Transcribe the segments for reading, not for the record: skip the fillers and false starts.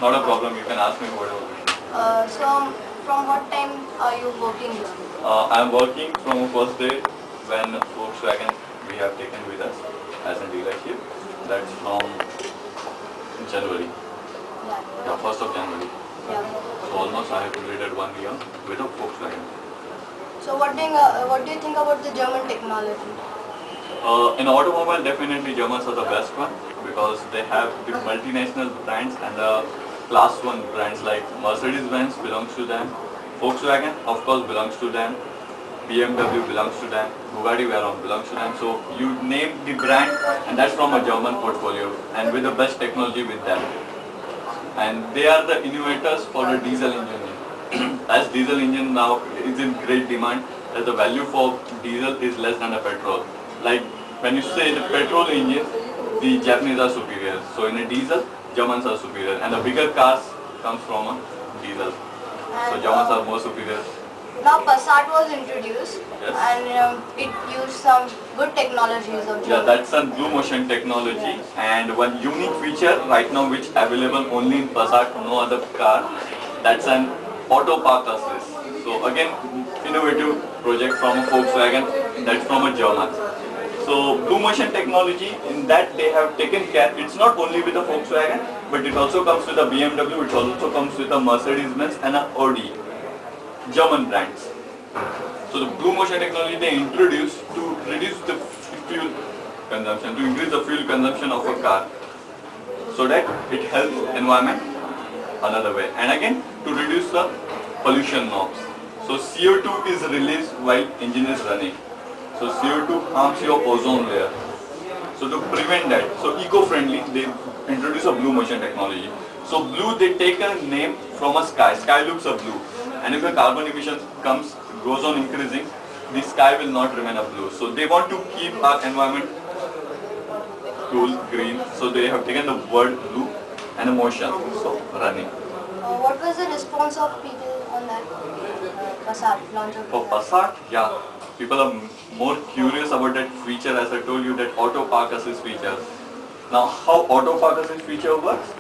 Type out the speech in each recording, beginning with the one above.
Not a problem. You can ask me whatever. So, from what time are you working here? I'm working from first day when Volkswagen we have taken with us as a dealership. That's from January. Yeah, Yeah. 1st of January. Yeah. So almost I have completed 1 year with a Volkswagen. So, what do you think about the German technology? In automobile, definitely Germans are the best one because they have the multinational brands and the class one brands like Mercedes-Benz belongs to them, Volkswagen of course belongs to them, BMW belongs to them, Bugatti Veyron belongs to them. So you name the brand and that's from a German portfolio and with the best technology with them. And they are the innovators for the diesel engine. As diesel engine now is in great demand, as the value for diesel is less than a petrol. Like when you say the petrol engine, the Japanese are superior. So in a diesel, Germans are superior, and the bigger cars comes from a diesel. So And Germans are more superior. now Passat was introduced, Yes. and it used some good technologies of Yeah, German. that's a Blue Motion technology, and one unique feature right now which available only in Passat, no other car. That's an auto park assist. So again, innovative project from a Volkswagen. That's from a German. So Blue Motion technology, in that they have taken care. It's not only with the Volkswagen, but it also comes with a BMW. It also comes with a Mercedes-Benz and a Audi, German brands. So the Blue Motion technology they introduced to reduce the fuel consumption, to increase the fuel consumption of a car, so that it helps environment another way. And again, to reduce the pollution norms. So CO2 is released while engine is running. So CO2 harms your ozone layer. So to prevent that, so eco-friendly, they introduce a Blue Motion technology. So blue, they take a name from a sky. Sky looks a blue, and if the carbon emission goes on increasing, the sky will not remain a blue. So they want to keep our environment cool, green. So they have taken the word blue and a motion. So running. What was the response of people on that Passat launch of For Passat? Passat, yeah, people are more curious about that feature, as I told you, that auto park assist feature. Now, how auto park assist feature works?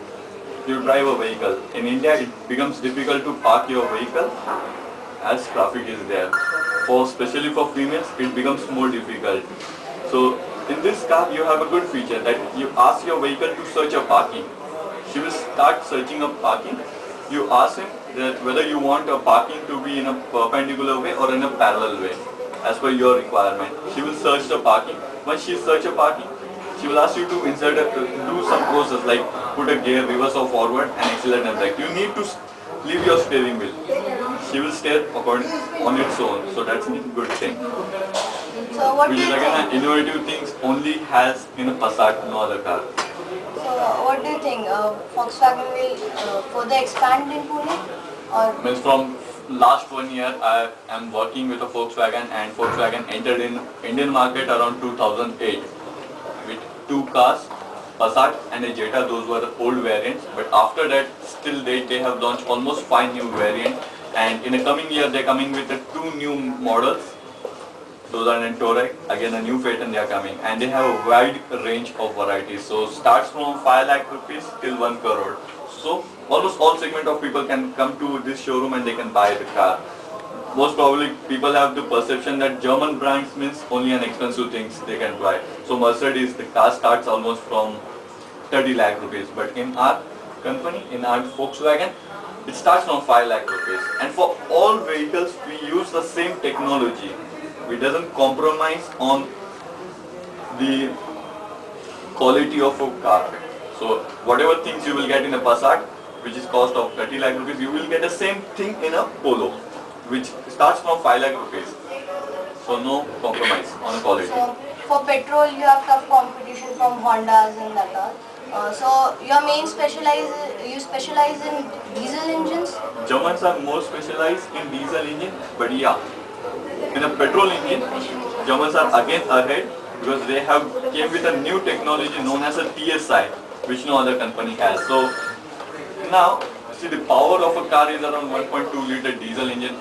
You drive a vehicle. In India, it becomes difficult to park your vehicle as traffic is there. Especially for females, it becomes more difficult. So, in this car, you have a good feature that you ask your vehicle to search a parking. She will start searching a parking. You ask him that whether you want a parking to be in a perpendicular way or in a parallel way, as per your requirement. She will search the parking. Once she search a parking, she will ask you to do some process like put a gear, reverse or forward, and accelerate and brake. You need to leave your steering wheel. She will steer according on its own. So that's a good thing. So, what do Which you is again an think? innovative things only has in a Passat, no other car. So, what do you think? Volkswagen will further expand in Pune, or Means from last 1 year I am working with a Volkswagen, and Volkswagen entered in Indian market around 2008 with two cars, Passat and a Jetta. Those were the old variants, but after that still they have launched almost 5 new variants, and in the coming year they're coming with the 2 new models. Those are in Touareg, again a new Phaeton they are coming, and they have a wide range of varieties. So starts from 5 lakh rupees till 1 crore. So almost all segment of people can come to this showroom and they can buy the car. Most probably people have the perception that German brands means only an expensive things they can buy. So Mercedes, the car starts almost from 30 lakh rupees, but in our company, in our Volkswagen, it starts from 5 lakh rupees. And for all vehicles, we use the same technology. We doesn't compromise on the quality of a car. So whatever things you will get in a Passat, which is cost of 30 lakh rupees, you will get the same thing in a Polo, which starts from 5 lakh rupees. So no compromise on the quality. so for petrol you have tough competition from Hondas and that all. So your main you specialize in diesel engines. Germans are more specialized in diesel engine, but yeah, in a petrol engine, Germans are again ahead because they have came with a new technology known as a TSI, which no other company has. So now, see, the power of a car is around 1.2 liter diesel engine,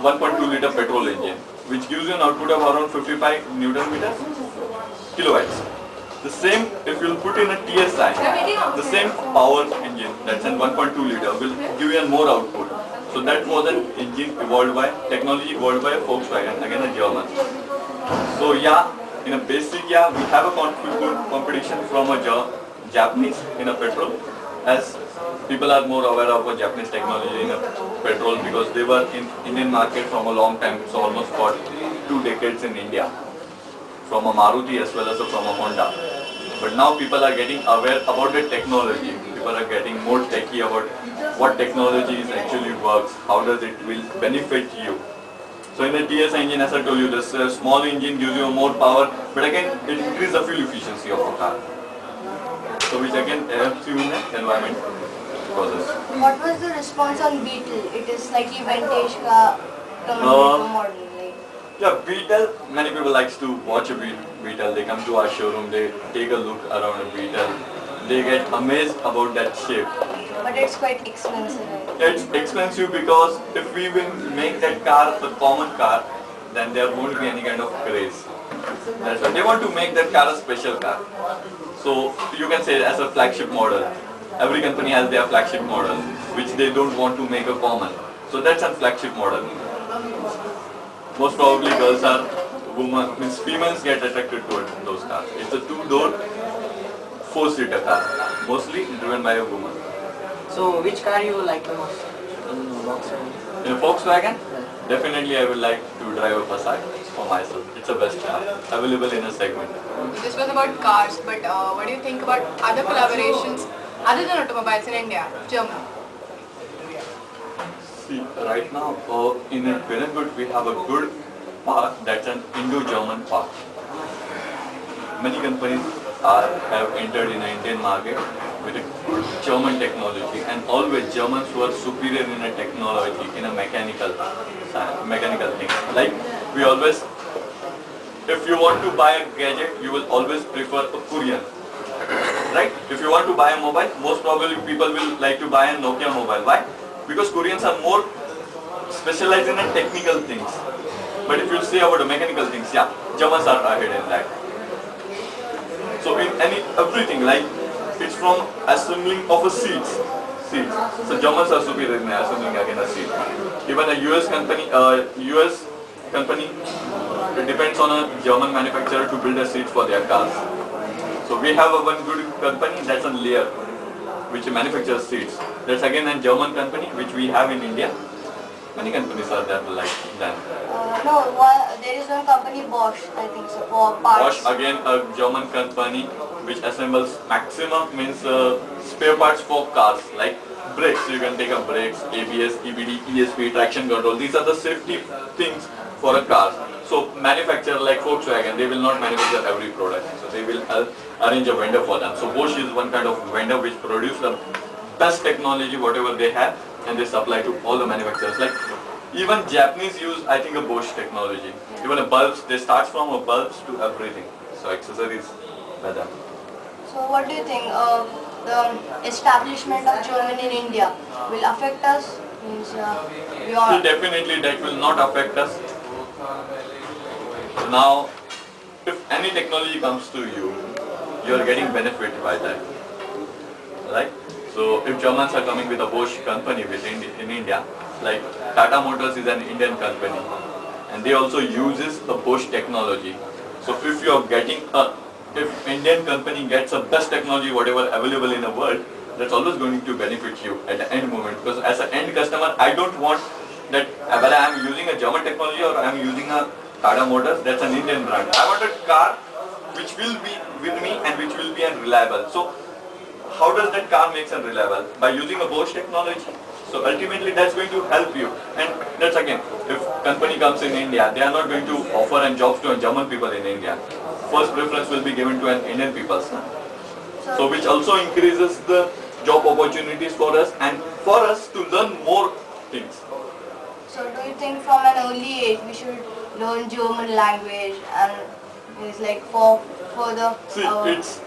1.2 liter petrol engine, which gives you an output of around 55 Newton meters, kilowatts. The same, if you'll put in a TSI, the same power engine, that's an 1.2 liter, will give you a more output. So that was an engine evolved by, technology evolved by Volkswagen, again a German. So yeah, in a basic, yeah, we have a good competition from a Japanese in a petrol, as people are more aware of a Japanese technology in a petrol because they were in Indian market from a long time, so almost for 2 decades in India, from a Maruti as well as from a Honda. But now people are getting aware about the technology. People are getting more techy about what technology is actually works, how does it will benefit you. So in the TS engine, as I told you, this small engine gives you more power, but again it increases the fuel efficiency of the car. So which again helps you in the environment process. What was the response on Beetle? It is slightly vintage car compared to modern. Like. Yeah, Beetle, many people likes to watch a Beetle. They come to our showroom, they take a look around a Beetle. They get amazed about that shape. But it's quite expensive, right? It's expensive because if we will make that car a common car, then there won't be any kind of craze. That's why they want to make that car a special car. So you can say as a flagship model. Every company has their flagship model, which they don't want to make a common. So that's a flagship model. Most probably girls are women, means females get attracted to those cars. It's a 2-door, 4-seater car, mostly driven by a woman. So which car you like the most in Volkswagen? In a Volkswagen, definitely I would like to drive a Passat for myself. It's the best car available in a segment. This was about cars, but what do you think about other collaborations other than automobiles in India, Germany? See, right now in Berengut we have a good park, that's an Indo-German park. Many companies have entered in the Indian market with a good German technology, and always Germans were superior in a technology, in a mechanical thing. Like we always, if you want to buy a gadget, you will always prefer a Korean. Right? If you want to buy a mobile, most probably people will like to buy a Nokia mobile. Why? Because Koreans are more specialized in the technical things. But if you say about the mechanical things, yeah, Germans are ahead in that. So in everything, like it's from assembling of a seats. So Germans are superior in assembling again a seat. Even a US company depends on a German manufacturer to build a seat for their cars. So we have one good company, that's a Lear, which manufactures seats. That's again a German company which we have in India. Many companies are there like that. There is one company, Bosch, I think so, for parts. Bosch, again a German company which assembles maximum means spare parts for cars, like brakes. You can take a brakes, ABS, EBD, ESP, traction control. These are the safety things for a car. So manufacturer like Volkswagen, they will not manufacture every product. So they will arrange a vendor for them. So Bosch is one kind of vendor which produce the best technology, whatever they have, and they supply to all the manufacturers. Like even Japanese use, I think, a Bosch technology. Even a bulbs, they start from a bulbs to everything. So accessories by them. So what do you think? The establishment of Germany in India will affect us? Means, So definitely that will not affect us. Now, if any technology comes to you, you are getting benefit by that, right? So if Germans are coming with a Bosch company in India, like Tata Motors is an Indian company, and they also uses the Bosch technology. So if you are getting if Indian company gets the best technology whatever available in the world, that's always going to benefit you at the end moment. Because as an end customer, I don't want that whether I am using a German technology or I am using a Tata Motors, that's an Indian brand. I want a car which will be with me and which will be reliable. So how does that car makes it reliable? By using a Bosch technology. So ultimately that's going to help you. And that's again, if company comes in India, they are not going to offer jobs to German people in India. First preference will be given to an Indian people. So which also increases the job opportunities for us and for us to learn more things. So do you think from an early age we should learn German language, and it's like for the... See, it's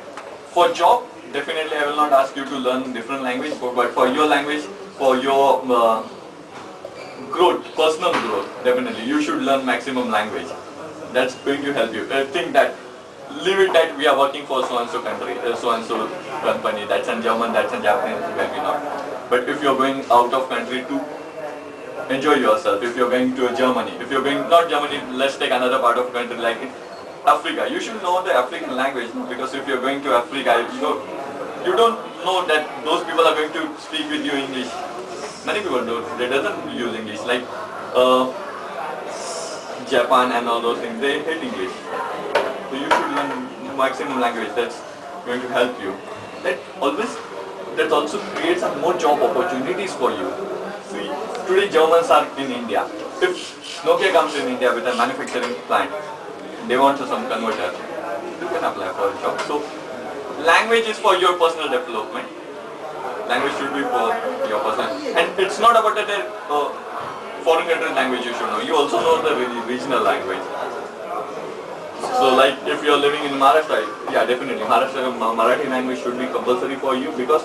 for job, definitely I will not ask you to learn different language, but for your language, for your growth, personal growth, definitely you should learn maximum language. That's going to help you. I think that leave it that we are working for so and so country, so and so company. That's in German, that's in Japanese, maybe not. But if you're going out of country to enjoy yourself, if you're going to Germany, if you're going not Germany, let's take another part of country like Africa. You should know the African language, because if you're going to Africa, you don't know that those people are going to speak with you English. Many people don't. They doesn't use English. Like Japan and all those things, they hate English. So you should learn maximum language. That's going to help you. That also creates some more job opportunities for you. See, today Germans are in India. If Nokia comes in India with a manufacturing plant, they want some converter, you can apply for a job. So language is for your personal development. Language should be for your personal, and it's not about that foreign country language you should know. You also know the regional language. So like if you're living in Maharashtra, yeah, definitely Marathi language should be compulsory for you, because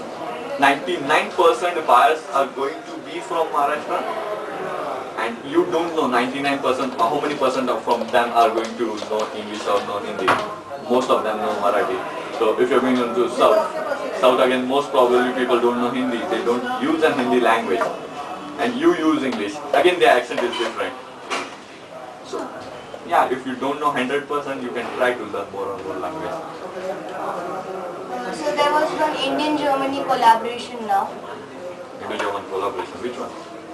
99% buyers are going to be from Maharashtra, and you don't know 99% how many percent from them are going to know English or know Hindi. Most of them know Marathi. So if you're going into South again, most probably people don't know Hindi. They don't use a Hindi language, and you use English. Again, their accent is different. So yeah, if you don't know 100%, you can try to learn more and more language. So there was one Indian-Germany collaboration now. Indo-German collaboration. Which one?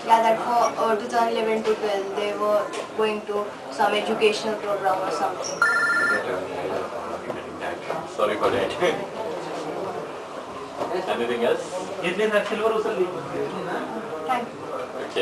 Yeah, that for 2011 to 12, they were going to some educational program or something. Sorry for that. Anything else? घेतली ना silver उचलली Thank you. Okay.